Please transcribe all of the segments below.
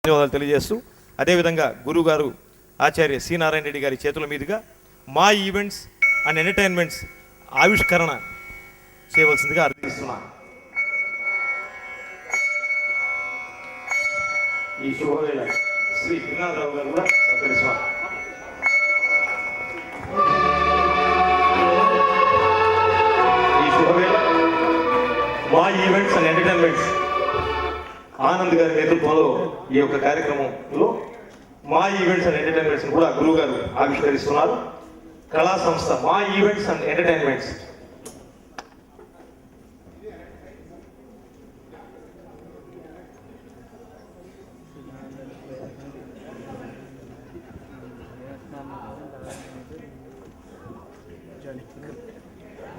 ధన్యవాదాలు తెలియజేస్తూ అదేవిధంగా గురుగారు ఆచార్య సి నారాయణ రెడ్డి గారి చేతుల మీదుగా మా ఈవెంట్స్ అండ్ ఎంటర్టైన్మెంట్స్ ఆవిష్కరణ చేయవలసిందిగా అర్థిస్తున్నాను. ఈ శుభవేళ శ్రీ గిరినాథరావు గారు కూడా సత్కరిస్తున్నారు. ఈ శుభవేళ మా ఈవెంట్స్ అండ్ ఎంటర్టైన్మెంట్స్ ఆనంద్ గారి నేతృత్వంలో ఈ యొక్క కార్యక్రమంలో మా ఈవెంట్స్ అండ్ ఎంటర్టైన్మెంట్స్ కూడా గురువు గారు ఆవిష్కరిస్తున్నారు. కళా సంస్థ మా ఈవెంట్స్ అండ్ ఎంటర్టైన్మెంట్స్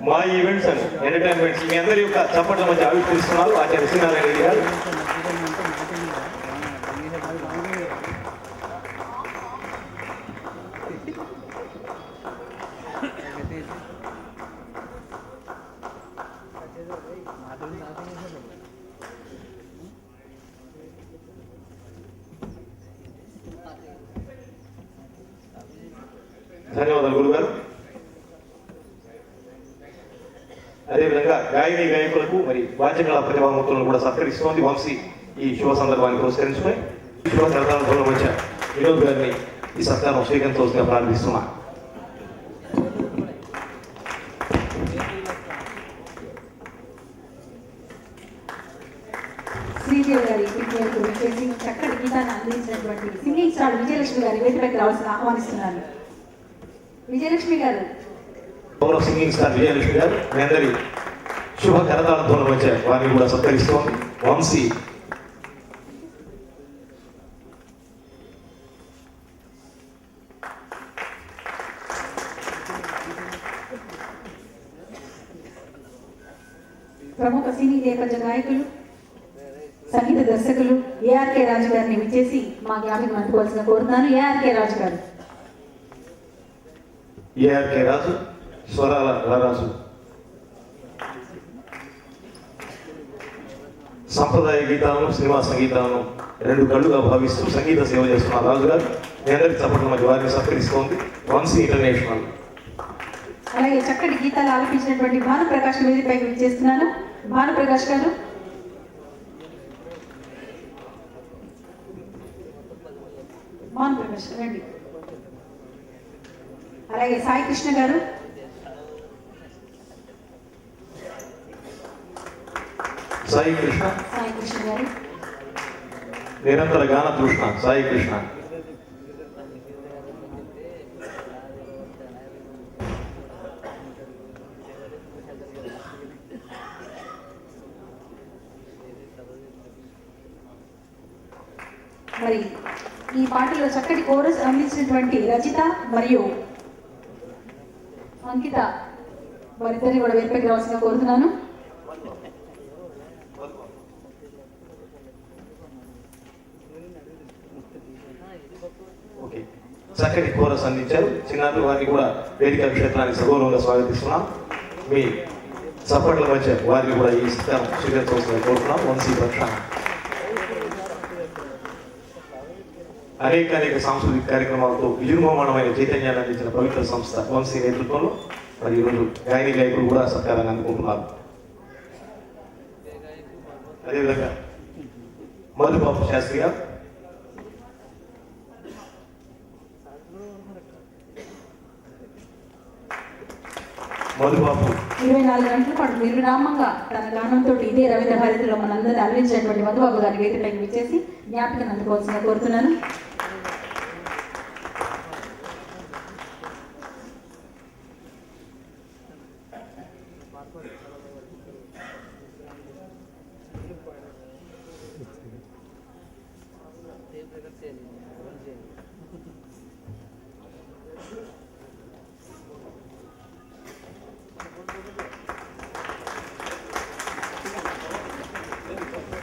మా ఈవెంట్స్ అండ్ ఎంటర్టైన్మెంట్స్ మీ అందరి యొక్క చప్పట్ల మధ్య ఆవిష్కరిస్తున్నారు ఆచార్య సి నారాయణ రెడ్డి గారు. ధన్యవాదాలు గురుగారు. అదేవిధంగా గాయని గాయకులకు మరి వాద్యకళా ప్రతిభావంతులను కూడా సత్కరిస్తోంది వంశీ. ఈ శుభ సందర్భాన్ని పురస్కరించుకొని శుభ కరతాళంలో మధ్య వినోద్ గారిని ఈ సత్కారం స్వీకరించవలసిగా ప్రారంభిస్తున్నా. శ్రీదేవి గారి చేసి చక్కటి గీతాన్ని అందించినటువంటి సింగింగ్ స్టార్ విజయలక్ష్మి గారి వేదికపైకి రావాల్సిన ఆహ్వానిస్తున్నారు. విజయలక్ష్మి గారు, సింగింగ్ స్టార్ విజయలక్ష్మి గారు మీ అందరి శుభ కరతాళంతో వచ్చే వారిని కూడా సత్కరిస్తోంది వంశీ. ప్రముఖ సినీ నేపథ్య గాయకులు సంగీత దర్శకులు ఏఆర్కే రాజు గారిని విచ్చేసి మా జ్ఞాపకం అందుకోవాల్సిన కోరుతున్నాను. ఏఆర్కే రాజు గారు. ఏఆర్కే రాజు స్వరాల రారాజు సంప్రదాయ గీతాలను సినిమా సంగీతాలను రెండు కళ్ళుగా భావిస్తూ సంగీత సేవ చేస్తున్న రాజు గారు మీ అందరికి చప్పట్ల మధ్య వారిని సత్కరిస్తోంది వంశీ ఇంటర్నేషనల్. అలాగే చక్కటి గీతాలు ఆలపించినటువంటి భానుప్రకాష్ వేదికపైకి విచ్చేస్తున్నాను. భానుప్రకాష్ గారు. భానుప్రకాష్ రండి. అలాగే సాయి కృష్ణ గారు. సాయి కృష్ణ. సాయి కృష్ణ గారు. నిరంతర గాన తృష్ణ సాయి కృష్ణ. మరి ఈ పాటలో చక్కటి కోరస్ అందించినటువంటి రజిత మరియు అంకిత వారిద్దరిని కూడా వేదికపైకి రావాల్సిందిగా కోరుతున్నాను. చక్కటి కోరస్ అందించారు చిన్నారులు. వారిని కూడా వేదిక క్షేత్రాన్ని సగౌరవంగా స్వాగతిస్తున్నాం. మీ చప్పట్ల మధ్య వారిని కూడా ఈ స్థానం స్వీకరించవలసిందిగా కోరుతున్నాం వంశీ పక్షాన. అనేక సాంస్కృతిక కార్యక్రమాలతో విజృంభమానమైన చైతన్యాన్ని అందించిన పవిత్ర సంస్థ వంశీ నేతృత్వంలో మరి ఈరోజు గాయని గాయకులు కూడా సత్కారాన్ని అందుకుంటున్నారు. అదేవిధంగా మధుబాబు శాస్త్రి గారు, మధుబాబు 24 గంటల పాటు నిర్విరామంగా తన గానంతో ఇదే రవీంద్ర భారతిలో మనందరినీ అలరించినటువంటి మధుబాబు గారి వేదికపైకి విచ్చేసి జ్ఞాపకం అందుకోవాల్సిందిగా కోరుతున్నాను.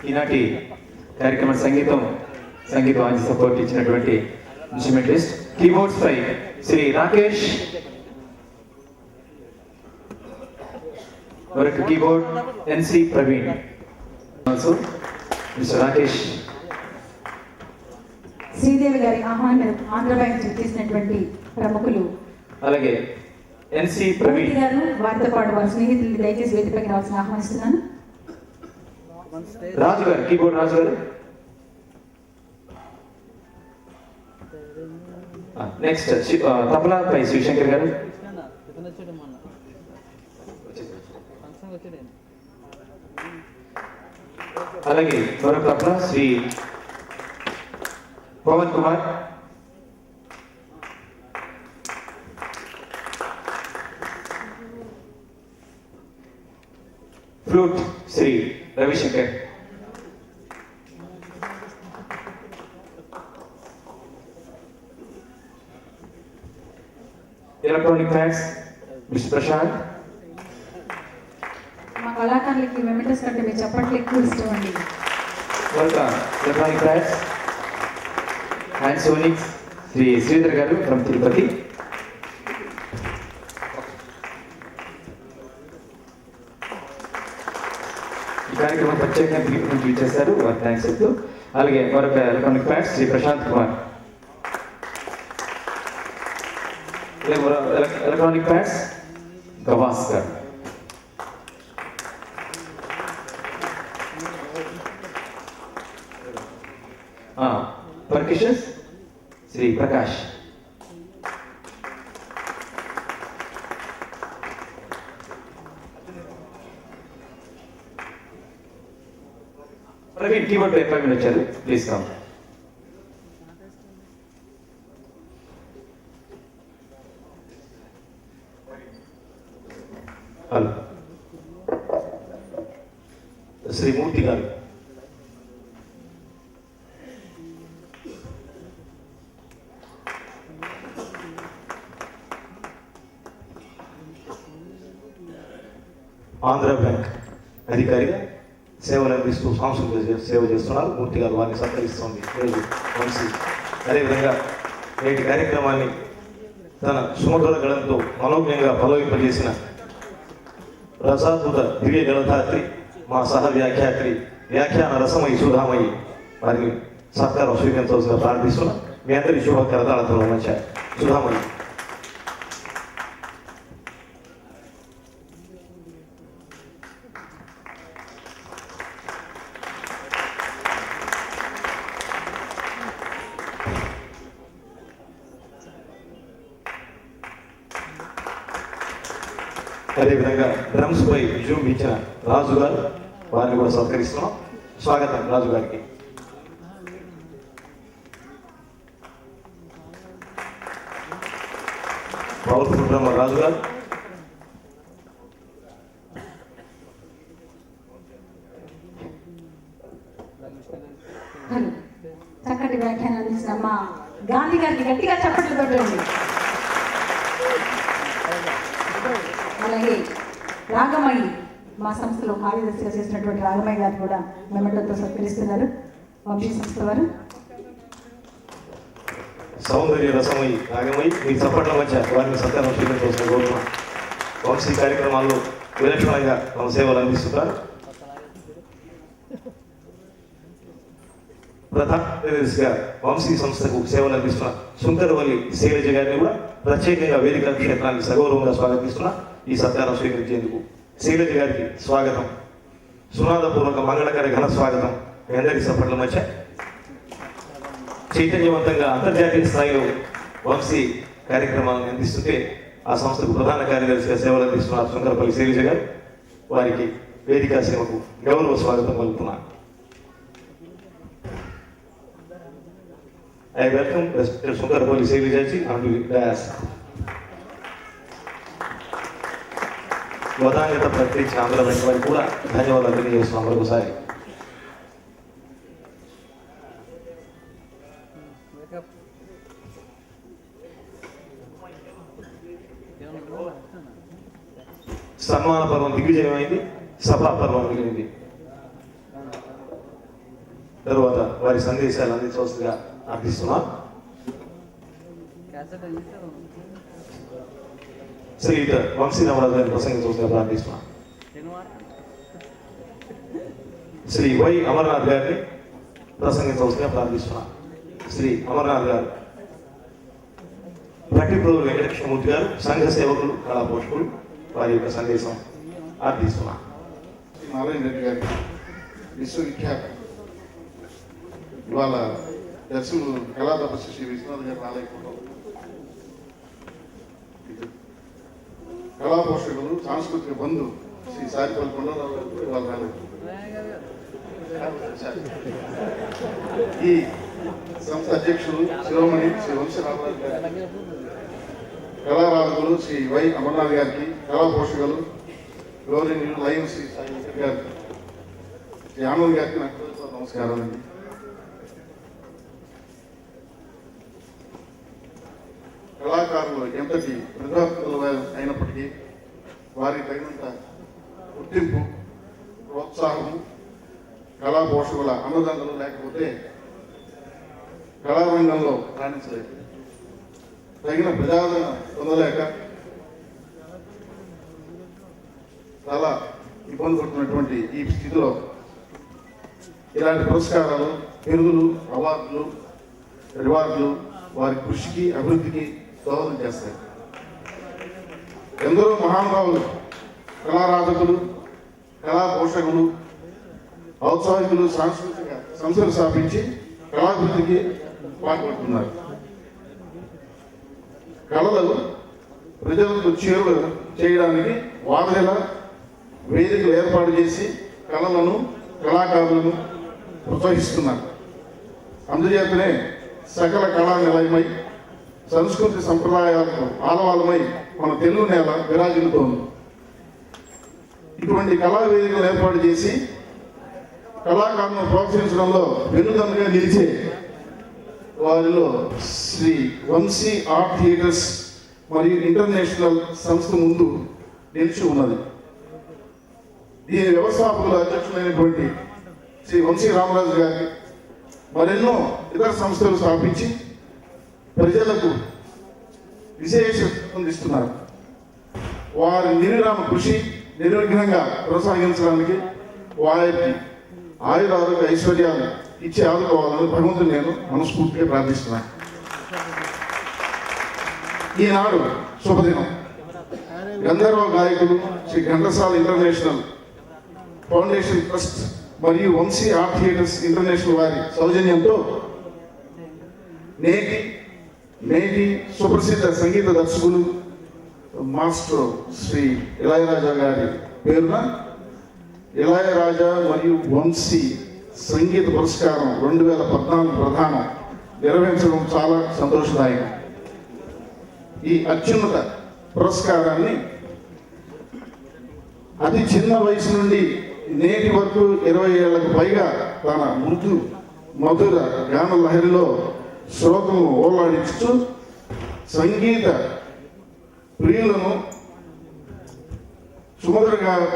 ఈనాటి కార్యక్రమ సంగీతం వాద్య సపోర్ట్ ఇచ్చినటువంటి ఇన్స్ట్రుమెంటలిస్ట్ కీబోర్డ్స్ పై శ్రీ రాకేష్, మరొక కీబోర్డ్ ఎన్సి ప్రవీణ్, ఆల్సో మిస్టర్ రాకేష్. శ్రీదేవి గారి ఆహ్వానం ఆంధ్ర బ్యాంక్ చేసినటువంటి ప్రముఖులు అలాగే ఎన్సి ప్రవీణ్ మూర్తి గారు, వారితో పాటు వారి స్నేహితులు దయచేసి వేదికపైకి రావాల్సిన ఆహ్వానిస్తున్నాను. రాజు గారు, కీబోర్డ్ రాజు గారు. నెక్స్ట్ తబలాపై శివశంకర్ గారు. అలాగే మరొక tabla Shri Pavan Kumar. Flute Shri Ravishankar. Electronic bands mister Prashant. మా కళాకారులకి మెమెంటోస్ కంటే మీరు చప్పట్లు ఎక్కువ ఇష్టం అండి. మరొక electronic bands and sonics Shri Sridhar garu from Tirupati. ఈ కార్యక్రమం ప్రత్యేకంగా తిరుపతి నుంచి ఇచ్చేశారు, వారి థ్యాంక్స్ చెప్తూ. అలాగే మరొక electronic bands Shri Prashanth Kumar. Electronic bands Gavaskar. Percussions Shri Prakash. Praveen keyboard పై ప్రవీణ్ వచ్చారు, please come. Hello Shri Murthy garu. Andhra bank అధికారిగా సేవలు అందిస్తూ సాంస్కృతిక సేవ చేస్తున్నారు మూర్తి గారు. వారిని సత్కరిస్తోంది ఈరోజు వంశీ. అదేవిధంగా నేటి కార్యక్రమాన్ని తన సుమధుర గళంతో మనోజ్ఞంగా పలోవింపజేసిన రసాద్భుత దివ్య గణధాత్రి, మా సహ వ్యాఖ్యాత్రి, వ్యాఖ్యాన రసమయి సుధామయి, వారిని సత్కారం స్వీకరించవలసిన ప్రార్థిస్తున్నాం. మీ అందరి శుభ కరతాళతో మంచి సుధామయి. అదేవిధంగా డ్రమ్స్ పై జూమ్ ఇచ్చిన రాజు గారు, వారిని కూడా సత్కరిస్తున్నాం. స్వాగతం రాజు గారికి. పవర్ఫుల్ డ్రమ్మర్ రాజు గారు. చక్కటి వ్యాఖ్యానం అందించిన మా గాంధీ గారికి గట్టిగా చప్పట్లు కొట్టండి. అలాగే రాగమయ్యి, మా సంస్థలో కార్యదర్శిగా చేసినటువంటి రాగమయ్య గారు కూడా మెమెంటోతో సత్కరిస్తున్నారు వంశీ సంస్థ వారు. సౌందర్య రసమై రాగమై మీ చప్పట్ల మధ్య వారిని సత్కారం స్వీకరించవలసిన కోరుతున్నాం. వంశీ కార్యక్రమాల్లో విలక్షణంగా తమ సేవలు అందిస్తున్నారు. ప్రధాన కార్యదర్శిగా వంశీ సంస్థకు సేవలు అందిస్తున్న శంకరవల్లి శైలజ గారిని కూడా ప్రత్యేకంగా వేదిక క్షేత్రానికి సగౌరవంగా స్వాగతిస్తున్నా. ఈ సత్కారం స్వీకరించేందుకు శైలజ గారికి స్వాగతం. సునాదపూర్వక మంగళకర ఘన స్వాగతం. మీ అందరి సప్పట్ల మధ్య చైతన్యవంతంగా అంతర్జాతీయ స్థాయిలో వంశీ కార్యక్రమాలను అందిస్తుంటే ఆ సంస్థకు ప్రధాన కార్యదర్శిగా సేవలు అందిస్తున్నారు శంకరపల్లి శైలజ గారు. వారికి వేదికా సేవకు గౌరవ స్వాగతం పలుకుతున్నారు. I welcome Respected Sunkarapalli Shailajaji onto the dais. వదాన్యత ప్రకటించిన ఆంధ్ర బ్యాంక్ వారికి కూడా ధన్యవాదాలు తెలియజేస్తున్నాం మరొకసారి. సన్మాన పర్వం దిగ్విజయమైంది, సభా పర్వం మిగిలింది. తరువాత వారి సందేశాలు అందించవలసిందిగా అర్థిస్తున్నాం. శ్రీయుత వంశీ రామరాజు గారిని ప్రసంగించవలసిందిగా ప్రార్థిస్తున్నాం. శ్రీ వై అమర్నాథ్ గారిని ప్రసంగించవలసిందిగా ప్రార్థిస్తున్నాం. శ్రీ అమర్నాథ్ గారు, భట్టిప్రోలు వెంకటకృష్ణమూర్తి గారు, సంఘ సేవకులు, కళా పోషకులు వారి యొక్క సందేశం అర్థిస్తున్నారు. నారాయణ రెడ్డి గారికి విశ్వవిఖ్యాత ఇవాళ దర్శకులు కళా తపస్సు శ్రీ విశ్వనాథ్ గారు రాలేకపోవడం, కళా పోషకులు సాంస్కృతిక బంధు శ్రీ సారిపల్లి కొండలరావు గారు కూడా ఇవాళ రాలేదు. ఈ సంస్థ అధ్యక్షులు శిరోమణి శ్రీ వంశరామరాజు గారి, కళారాధకులు శ్రీ వై అమర్నాథ్ గారికి, కళా పోషకులు గౌరవనీయులు లైన్ శ్రీ సాయి వెంకట్ గారు, శ్రీ ఆనంద్ గారికి నాకు నమస్కారం అండి. కళాకారులు ఎంతటి ప్రతిభావంతులు అయినప్పటికీ వారికి తగినంత గుర్తింపు, ప్రోత్సాహము, కళా పోషకుల అన్నదండలు లేకపోతే కళారంగంలో రాణించలేదు. తగిన ప్రజాదరణ పొందలేక చాలా ఇబ్బంది పడుతున్నటువంటి ఈ స్థితిలో ఇలాంటి పురస్కారాలు, బిరుదులు, అవార్డులు, రివార్డులు వారి కృషికి, అభివృద్ధికి దోహదం చేస్తాయి. ఎందరో మహానుభావులు, కళారాధకులు, కళా పోషకులు, ఔత్సాహికులు సాంస్కృతిక సంస్థలు స్థాపించి కళాభివృద్ధికి పాల్పడుతున్నారు. కళలు ప్రజలకు చేరువ చేయడానికి వారధిలా వేదికలు ఏర్పాటు చేసి కళలను, కళాకారులను ప్రోత్సహిస్తున్నారు. అందుచేతనే సకల కళా నిలయమై సంస్కృతి సంప్రదాయాలకు ఆలవాలమై మన తెలుగు నేల విరాజిల్లుతోంది. ఇటువంటి కళా వేదికలు ఏర్పాటు చేసి కళాకారులను ప్రోత్సహించడంలో వెన్నుదన్నుగా నిలిచే వారిలో శ్రీ వంశీ ఆర్ట్ థియేటర్స్ మరియు ఇంటర్నేషనల్ సంస్థ ముందు నిలిచి ఉన్నది. దీని వ్యవస్థాపకుల అధ్యక్షులైనటువంటి శ్రీ వంశీ రామరాజు గారి మరెన్నో ఇతర సంస్థలు స్థాపించి ప్రజలకు విశేష అందిస్తున్నారు. వారి నిర్విరామ కృషి నిర్విఘ్నంగా కొనసాగించడానికి వారికి ఆయురారోగ్య ఐశ్వర్యాలు ఇచ్చి ఆదుకోవాలని భగవంతుని నేను మనస్ఫూర్తిగా ప్రార్థిస్తున్నాను. ఈనాడు శుభదినం. గంధర్వ గాయకులు Shri Ghantasala international foundation trust మరియు వంశీ ఆర్ట్ థియేటర్స్ ఇంటర్నేషనల్ వారి సౌజన్యంతో నేటి సుప్రసిద్ధ సంగీత దర్శకులు మాస్టర్ శ్రీ ఇళయరాజా గారి పేరున ఇళయరాజా మరియు వంశీ సంగీత పురస్కారం 2014 ప్రదానం నిర్వహించడం చాలా సంతోషదాయకం. ఈ అత్యున్నత పురస్కారాన్ని అతి చిన్న వయసు నుండి నేటి వరకు 20 ఏళ్లకు పైగా తన మధుర గాన లహరిలో శ్రోతలను ఓలాడించుతూ సంగీత ప్రియులను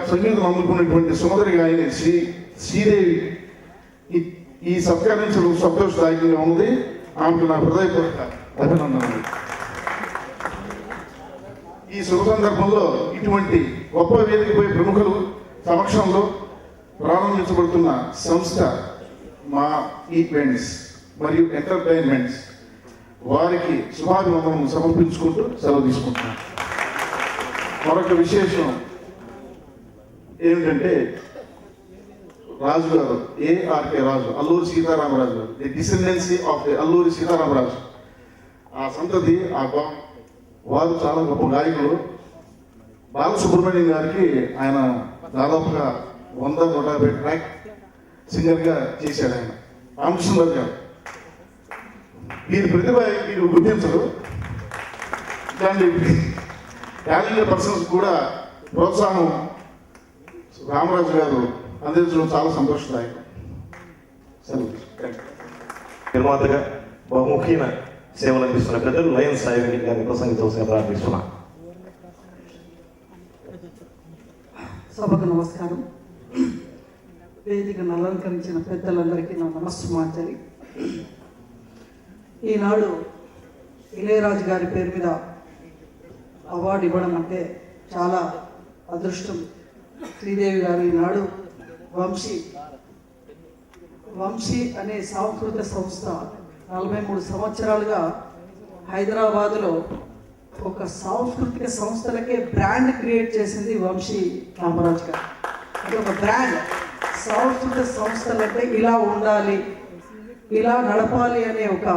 సంగీతం అందుకున్నటువంటి సుమధుర గాయని శ్రీదేవి ఈ సత్కరించడం సంతోషదాయకంగా ఉంది. ఆమెకు నా హృదయపూర్వక అభినందనలు. ఈ శుభ సందర్భంలో ఇటువంటి గొప్ప వేదికపై ప్రముఖులు సమక్షంలో ప్రారంభించబడుతున్న సంస్థ మా ఈవెంట్స్ మరియు ఎంటర్టైన్మెంట్స్ వారికి శుభాభివందనం సమర్పించుకుంటూ సెలవు తీసుకుంటున్నాను. మరొక విశేషం ఏమిటంటే రాజు గారు, ARK Raju, Alluri Sitaramaraju garu, the descendancy of the Alluri Sitaramaraju, ఆ సంతతి, వారు చాలా గొప్ప గాయకులు. బాలసుబ్రహ్మణ్యం గారికి ఆయన దాదాపుగా 100-150 ట్రాక్ సింగర్గా చేశాడు. ఆయన రామకృష్ణరాజు గారు వీరి ప్రతిభ మీరు గుర్తించరు. ఇలాంటి టాలెంటెడ్ పర్సన్స్ కూడా ప్రోత్సాహం రామరాజు గారు అందించడం చాలా సంతోషదాయకం. నిర్మాతగా బహుముఖీన సేవలు అందిస్తున్న పెద్దలు లయన్ సాయి వెంకట్ గారిని ప్రసంగించవలసిన ప్రార్థిస్తున్నా. సభకు నమస్కారం. వేదికను అలంకరించిన పెద్దలందరికీ నా నమస్సుమాంజలి. ఈనాడు ఇళయరాజు గారి పేరు మీద అవార్డు ఇవ్వడం అంటే చాలా అదృష్టం. శ్రీదేవి గారు ఈనాడు వంశీ అనే సాంస్కృతిక సంస్థ 43 సంవత్సరాలుగా హైదరాబాదులో ఒక సాంస్కృతిక సంస్థలకే బ్రాండ్ క్రియేట్ చేసింది వంశీ రామరాజు గారు. అంటే ఒక బ్రాండ్, సాంస్కృతిక సంస్థలంటే ఇలా ఉండాలి, ఇలా నడపాలి అనే ఒక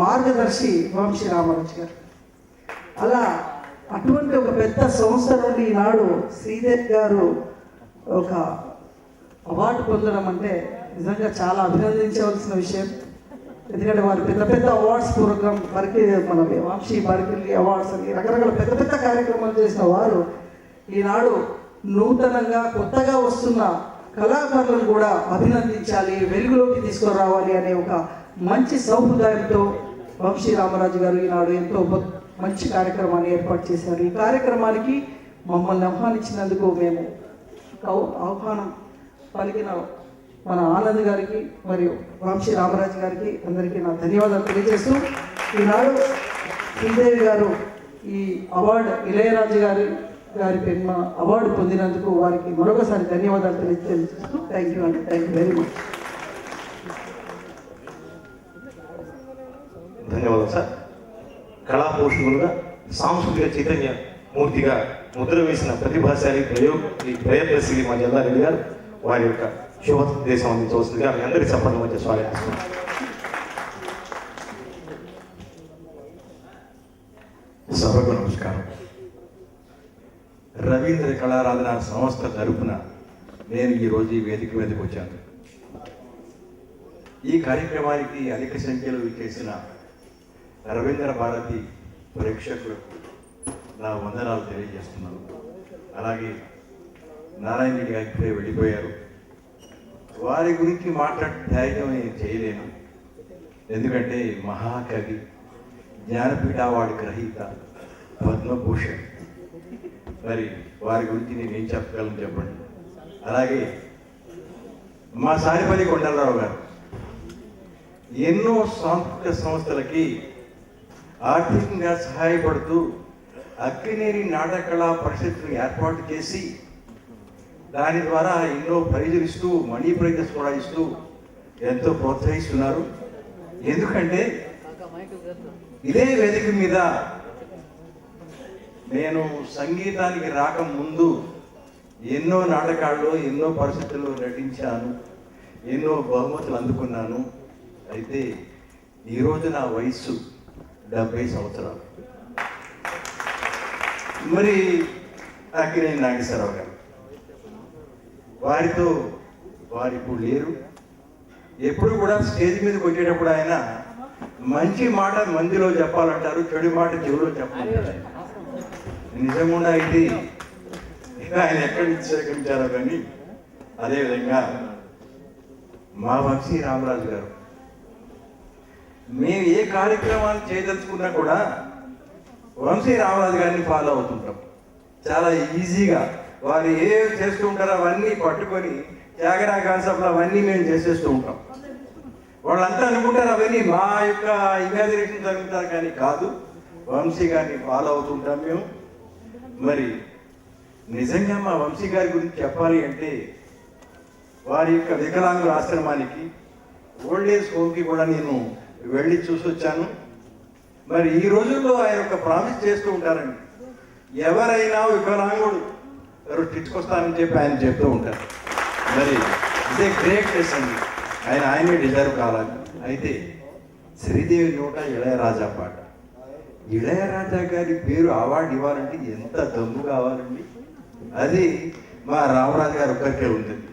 మార్గదర్శి వంశీ రామరాజు గారు. అలా అటువంటి ఒక పెద్ద సంస్థ నుండి ఈనాడు శ్రీదేవి గారు ఒక అవార్డు పొందడం అంటే నిజంగా చాలా అభినందించవలసిన విషయం. ఎందుకంటే వారు పెద్ద పెద్ద అవార్డ్స్ ప్రోగ్రామ్ వరకు మన వంశీ బర్కిల్లీ అవార్డ్స్ అని రకరకాల పెద్ద పెద్ద కార్యక్రమాలు చేసిన వారు ఈనాడు నూతనంగా కొత్తగా వస్తున్న కళాకారులను కూడా అభినందించాలి, వెలుగులోకి తీసుకురావాలి అనే ఒక మంచి సౌహృదయంతో వంశీ రామరాజు గారు ఈనాడు ఎంతో మంచి కార్యక్రమాన్ని ఏర్పాటు చేశారు. ఈ కార్యక్రమానికి మమ్మల్ని ఆహ్వానించినందుకు మేము ఆహ్వానం పలికిన మన ఆనంద్ గారికి మరియు వంశీ రామరాజు గారికి అందరికీ నా ధన్యవాదాలు తెలియజేస్తూ, ఈనాడు శ్రీదేవి గారు ఈ అవార్డు ఇళయరాజు గారి పేరున అవార్డు పొందినందుకు వారికి మరొకసారి ధన్యవాదాలు తెలియజేస్తూ థ్యాంక్ యూ అండి, థ్యాంక్ యూ వెరీ మచ్. ధన్యవాదాలు సార్. కళా పోషకులుగా సాంస్కృతిక చైతన్య మూర్తిగా ముద్ర వేసిన ప్రతిభాశాలి ప్రయత్నశీలి మా జల్లారెడ్డి గారు వారి యొక్క శుభోద్దేశం అందించవలసిందిగా మీ అందరి సఫలం మధ్య స్వాగతిస్తున్నాం. సభకు నమస్కారం. రవీంద్ర కళారాధన సంస్థ తరపున నేను ఈరోజు ఈ వేదిక మీదకి వచ్చాను. ఈ కార్యక్రమానికి అధిక సంఖ్యలో విచ్చేసిన రవీంద్ర భారతి ప్రేక్షకులకు నా వందనాలు తెలియజేస్తున్నాను. అలాగే నారాయణ రెడ్డి గారు ఇప్పుడే వెళ్ళిపోయారు. వారి గురించి మాట్లాడే ధైర్యం నేను చేయలేను. ఎందుకంటే మహాకవి, జ్ఞానపీఠ అవార్డు గ్రహీత, పద్మభూషణ్. మరి వారి గురించి నేను ఏం చెప్పగలను చెప్పండి. అలాగే మా సారిపల్లి కొండలరావు గారు ఎన్నో సాంస్కృతిక సంస్థలకి ఆర్థికంగా సహాయపడుతూ అక్కినేని నాటకళా పరిషత్తును ఏర్పాటు చేసి దాని ద్వారా ఎన్నో ప్రైజులు ఇస్తూ, మనీ ప్రైజెస్ కూడా ఇస్తూ ఎంతో ప్రోత్సహిస్తున్నారు. ఎందుకంటే ఇదే వేదిక మీద నేను సంగీతానికి రాకముందు ఎన్నో నాటకాల్లో, ఎన్నో పరిస్థితుల్లో నటించాను, ఎన్నో బహుమతులు అందుకున్నాను. అయితే ఈరోజు నా వయస్సు 70 సంవత్సరాలు. మరి అక్కినేని నాగేశ్వరరావు గారు వారు ఇప్పుడు లేరు. ఎప్పుడు కూడా స్టేజ్ మీదకి వచ్చేటప్పుడు ఆయన మంచి మాట మందిలో చెప్పాలంటారు, చెడు మాట చెవులో చెప్పాలంటారు. నిజంగా అయితే ఆయన ఎక్కడి నుంచి సేకరించారో కానీ అదేవిధంగా మా వంశీ రామరాజు గారు మేము ఏ కార్యక్రమాలు చేయదలుచుకున్నా కూడా వంశీ రామరాజు గారిని ఫాలో అవుతుంటాం. చాలా ఈజీగా వారు ఏ చేస్తూ ఉంటారో అవన్నీ పట్టుకొని త్యాగరా కాన్సెప్ట్లు అవన్నీ మేము చేసేస్తూ ఉంటాం. వాళ్ళంతా అనుకుంటారు అవన్నీ మా యొక్క ఇమాజినేషన్ జరుగుతారు, కానీ కాదు, వంశీ గారిని ఫాలో అవుతుంటాం మేము. మరి నిజంగా మా వంశీ గారి గురించి చెప్పాలి అంటే వారి యొక్క వికలాంగుల ఆశ్రమానికి, ఓల్డ్ ఏజ్ హోమ్కి కూడా నేను వెళ్ళి చూసి వచ్చాను. మరి ఈ రోజుల్లో ఆయన ఒక ప్రామిస్ చేస్తూ ఉంటారండి, ఎవరైనా వికలాంగుడు తిట్టుకొస్తానని చెప్పి ఆయన చెప్తూ ఉంటారు. మరి ఇదే గ్రేట్ ప్లేస్ అండి, ఆయనే డిజర్వ్ కావాలి. అయితే శ్రీదేవి నోట ఇళయరాజా పాట, ఇళయరాజా గారి పేరు అవార్డు ఇవ్వాలంటే ఎంత దమ్ము కావాలండి. అది మా రామరాజు గారు ఒక్కరికే ఉంటుంది,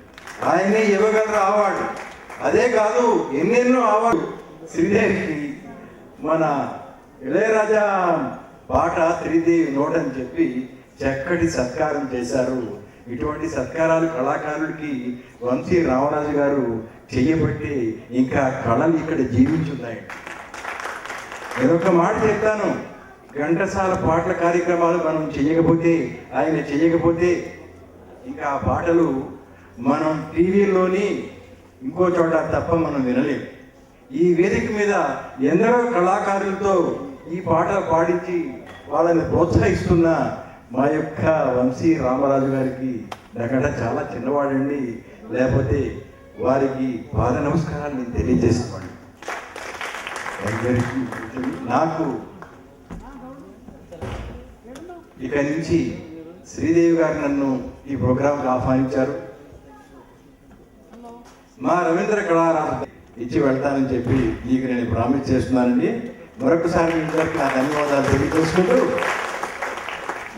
ఆయనే ఇవ్వగలరు అవార్డు. అదే కాదు, ఎన్నెన్నో అవార్డు శ్రీదేవికి. మన ఇళయరాజా పాట శ్రీదేవి నోట అని చెప్పి చక్కటి సత్కారం చేశారు. ఇటువంటి సత్కారాలు కళాకారులకి వంశీ రామరాజు గారు చెయ్యబట్టి ఇంకా కళలు ఇక్కడ జీవించున్నాయి. నేనొక మాట చెప్తాను, ఘంటసాల పాటల కార్యక్రమాలు మనం ఆయన చెయ్యకపోతే ఇంకా ఆ పాటలు మనం టీవీలోని ఇంకో చోట తప్ప మనం వినలేం. ఈ వేదిక మీద ఎందరో కళాకారులతో ఈ పాటలు పాడించి వాళ్ళని ప్రోత్సహిస్తున్న మా యొక్క వంశీ రామరాజు గారికి నాకంటే చాలా చిన్నవాడండి, లేకపోతే వారికి పాద నమస్కారాలు నేను తెలియజేసుకోండి. అందరికీ నాకు ఇక నుంచి శ్రీదేవి గారు నన్ను ఈ ప్రోగ్రాంకి ఆహ్వానించారు. మా రవీంద్ర కళారాధన ఇచ్చి వెళ్తానని చెప్పి మీకు నేను ప్రామిస్ చేస్తున్నానండి. మరొకసారి మీ అందరికీ నా ధన్యవాదాలు తెలియజేసుకుంటూ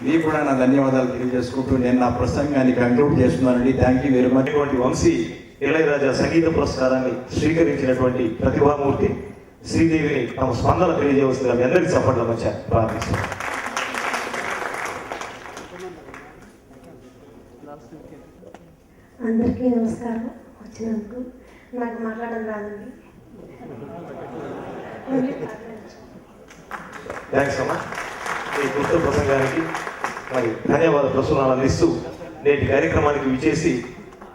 మీకు కూడా నా ధన్యవాదాలు తెలియజేసుకుంటూ నేను నా ప్రసంగాన్ని కంక్లూడ్ చేస్తున్నానండి. Thank you very much. అటువంటి వంశీ ఇళయరాజా సంగీత పురస్కారాన్ని స్వీకరించినటువంటి ప్రతిభామూర్తి శ్రీదేవిని తమ స్పందన తెలియజేవలసిందిగా మీ అందరికీ సపోర్ట్ల మధ్య ప్రార్థిస్తున్నాను. అందరికీ నమస్కారం. వచ్చినందుకు నాకు మాట్లాడడం రాదండి. థ్యాంక్స్ అమ్మా. ఈ గుర్త ప్రసంగానికి మరి ధన్యవాద ప్రసూనాలు అందిస్తూ నేటి కార్యక్రమానికి విచ్చేసి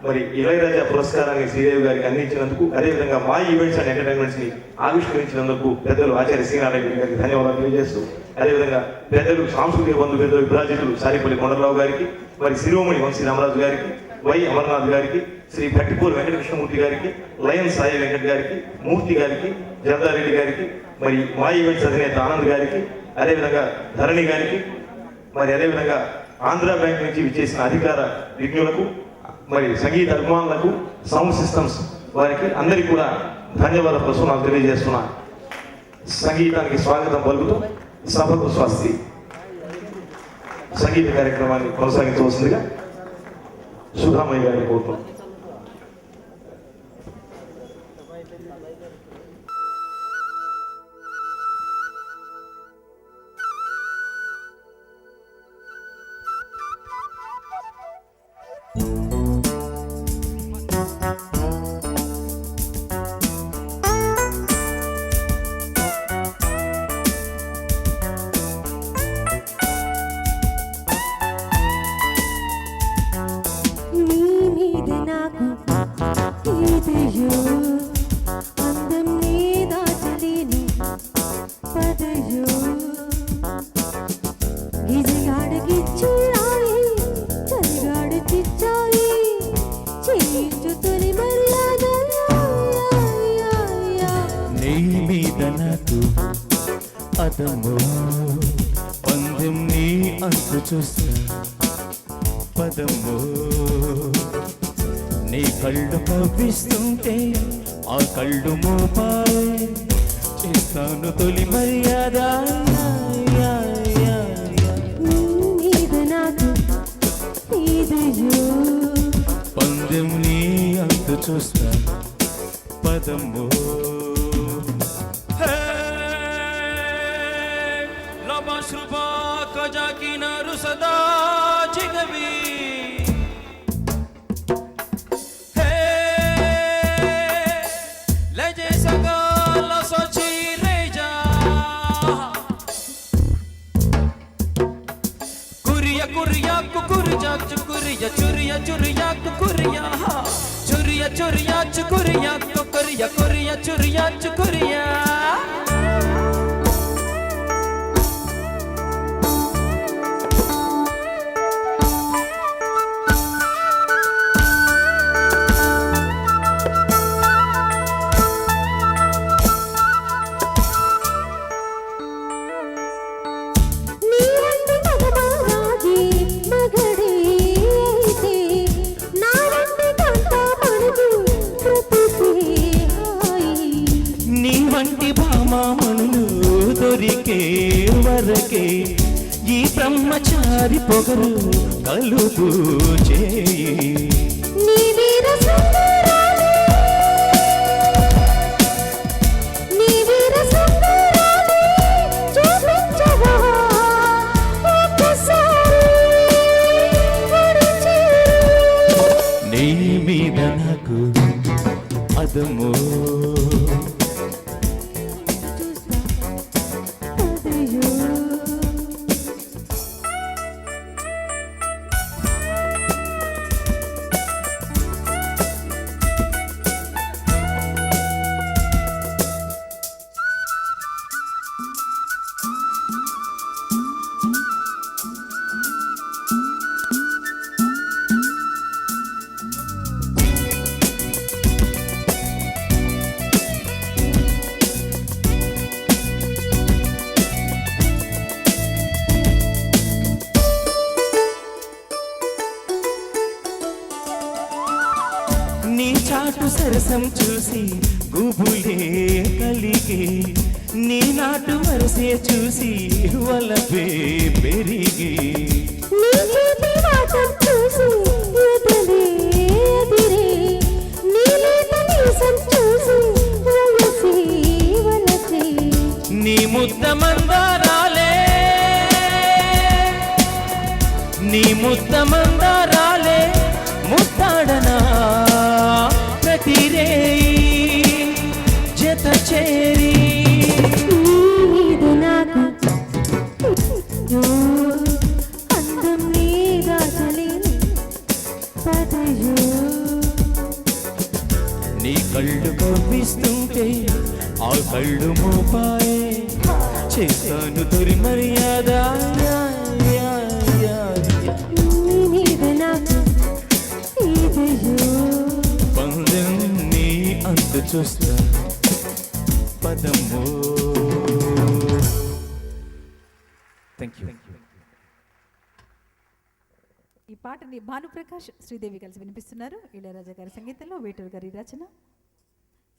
మరి ఇళయరాజా పురస్కారాన్ని శ్రీదేవి గారికి అందించినందుకు, అదేవిధంగా మా ఈవెంట్స్ అండ్ ఎంటర్టైన్మెంట్స్ని ఆవిష్కరించినందుకు పెద్దలు ఆచార్య శ్రీనారాయణ గారికి ధన్యవాదాలు తెలియజేస్తూ, అదేవిధంగా పెద్దలు సాంస్కృతిక బంధు పెద్దలు విభాజితులు సారిపల్లి కొండలరావు గారికి, మరి శిరోమణి వంశీ రామరాజు గారికి, వై అమర్నాథ్ గారికి, శ్రీ భట్టిపూర్ వెంకటకృష్ణమూర్తి గారికి, లయన్ సాయి వెంకట్ గారికి, మూర్తి గారికి, జగదారెడ్డి గారికి, మరి మా ఈవెంట్స్ అధినేత ఆనంద్ గారికి, అదేవిధంగా ధరణి గారికి, మరి అదేవిధంగా ఆంధ్ర బ్యాంక్ నుంచి విచ్చేసిన అధికార విజ్ఞులకు, మరి సంగీత అభిమానులకు, సౌండ్ సిస్టమ్స్ వారికి అందరికీ కూడా ధన్యవాద ప్రసూనాలు తెలియజేస్తున్నాను. సంగీతానికి స్వాగతం పలుకుతూ సభకు స్వస్తి. సంగీత కార్యక్రమాన్ని కొనసాగించవలసిందిగా సుధామయ్య గారిని కోరుతున్నాను. అదము పందెం నీ అంతు చూస్తా పదము నీ కళ్ళు కవ్విస్తుంటే ఆ కళ్ళు మోపాయి చేస్తాను తొలి మర్యాద పందెం నీ అంతు చూస్తా పదము Mashruba kajakina rusada jigavi Hey leje sagala sochi reja Kuriya kuriya kukurja chukuriya churiya churiya kukuriya Churiya churiya chukuriya kukuriya kuriya churiya chukuriya వరకే ఈ బ్రహ్మచారి పొగరు కలుగు చేయి నీ మీద నాకు అదము చాటు సరసం చూసి గుబులే కలిగి నీ నాటు వరసే చూసి వలపే పెరిగి నీ చేతి వాటం చూసి ఎదలే ఎదిరే నీ లేత మీసం చూసి వలసి వలసి నీ ముద్ద మందారాలే నీ ముద్ద మందారాలే ముద్దాడనా ప్రతిరేయి జత చేరి నీది నాకు అందం నీగా చలిని పదయో నీ కళ్ళు కవ్విస్తుంటే ఆ కళ్ళు మోపాయే చేస్తాను తొలి మర్యాద నీది నాకు ఇదయో పందెం నీ అంతు చూస్తా పదమో థ్యాంక్ యూ ఈ పాటని భానుప్రకాష్ శ్రీదేవి కలిసి వినిపిస్తున్నారు. ఇళయరాజా గారి సంగీతంలో వేటూరు గారి రచన.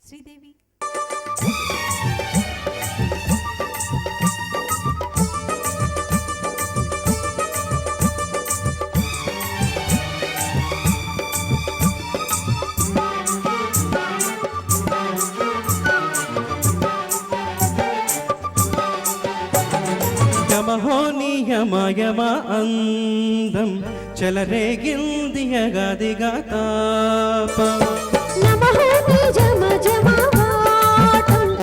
శ్రీదేవి. యమహోని యమయమ అందం చెలరేగింది యగదిగా తాపం నమః